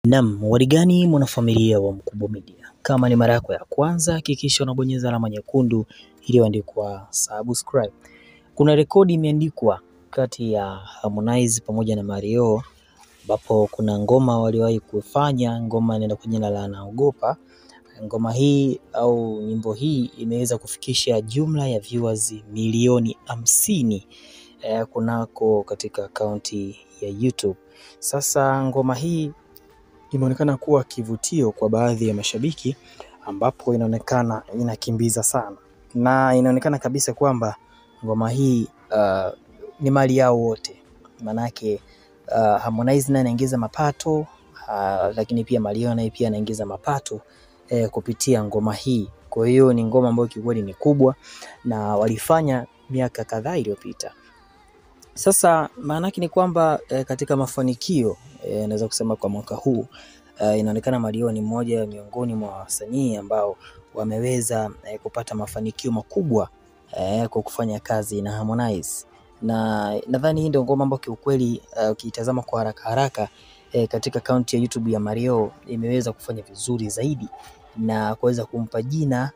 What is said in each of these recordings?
Naam, warigani mwanafamilia wa Mkubwa Media. Kama ni mara yako ya kwanza, hakikisha unabonyeza alama nyekundu iliyoandikwa subscribe. Kuna rekodi imeandikwa kati ya Harmonize pamoja na Mario, ambapo kuna ngoma waliwahi kufanya, ngoma inaenda kwa jina la Naogopa. Ngoma hii au nyimbo hii imeweza kufikisha jumla ya viewers milioni 50 kunako katika akaunti ya YouTube. Sasa ngoma hii imeonekana kuwa kivutio kwa baadhi ya mashabiki, ambapo inaonekana inakimbiza sana, na inaonekana kabisa kwamba ngoma hii ni mali yao wote. Manake Harmonize naye anaingiza mapato, lakini pia Mario naye pia anaingiza mapato kupitia ngoma hii. Kwa hiyo ni ngoma ambayo kiukweli ni kubwa na walifanya miaka kadhaa iliyopita. Sasa maana yake ni kwamba katika mafanikio naweza kusema kwa mwaka huu inaonekana Mario ni mmoja miongoni mwa wasanii ambao wameweza kupata mafanikio makubwa kwa kufanya kazi na Harmonize. Na nadhani hii ndio ngoma ambayo kiukweli ukitazama kwa haraka haraka katika account ya YouTube ya Mario imeweza kufanya vizuri zaidi na kuweza kumpa jina,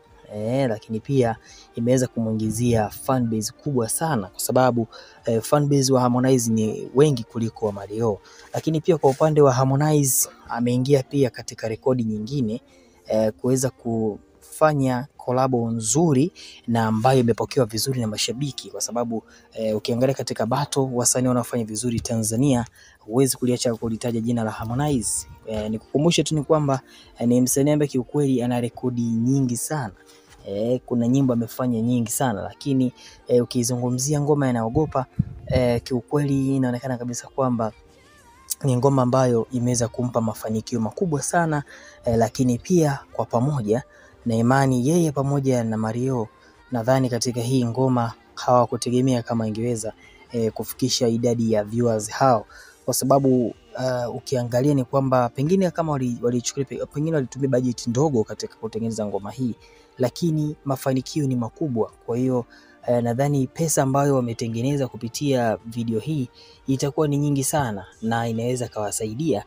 lakini pia imeweza kumuingizia fan base kubwa sana, kwa sababu fan base wa Harmonize ni wengi kuliko wa Mario. Lakini pia kwa upande wa Harmonize ameingia pia katika rekodi nyingine kuweza kufanya kolabo nzuri na ambayo imepokewa vizuri na mashabiki, kwa sababu ukiangalia katika battle wasanii wanaofanya vizuri Tanzania huwezi kuliacha kulitaja jina la Harmonize. Nikukumbushe tu ni kwamba ni msanii ambaye kiukweli ana rekodi nyingi sana. Kuna nyimbo amefanya nyingi sana, lakini ukizungumzia ngoma ya Naogopa kiukweli inaonekana kabisa kwamba ni ngoma ambayo imeweza kumpa mafanikio makubwa sana, lakini pia kwa pamoja na imani yeye pamoja na Mario, nadhani katika hii ngoma hawakutegemea kama ingeweza kufikisha idadi ya viewers hao, kwa sababu ukiangalia ni kwamba pengine kama walichukulia pengine walitumia budget ndogo katika kutengeneza ngoma hii, lakini mafanikio ni makubwa. Kwa hiyo nadhani pesa ambayo wametengeneza kupitia video hii itakuwa ni nyingi sana, na inaweza kawasaidia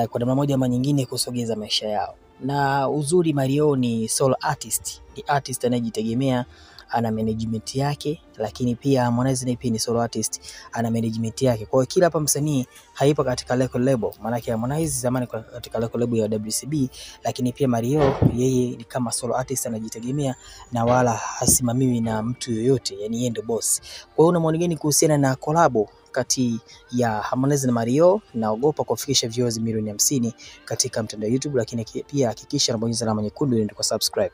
kwa namna moja ama nyingine kusogeza maisha yao. Na uzuri Mario ni solo artist, ni artist anayejitegemea, ana management yake, lakini pia Harmonize naye pia ni solo artist, ana management yake. Kwa hiyo kila hapa msanii haipo katika record label. Maana yake Harmonize zamani katika record label ya WCB, lakini pia Mario yeye ni kama solo artist anajitegemea na wala hasimamiwi na mtu yoyote, yani yeye ndio boss. Kwa hiyo una maoni gani kuhusiana na collabo kati ya Harmonize na Mario? Naogopa kufikisha viewers milioni 50 katika mtandao wa YouTube, lakini pia hakikisha unabonyeza alama nyekundu ili subscribe.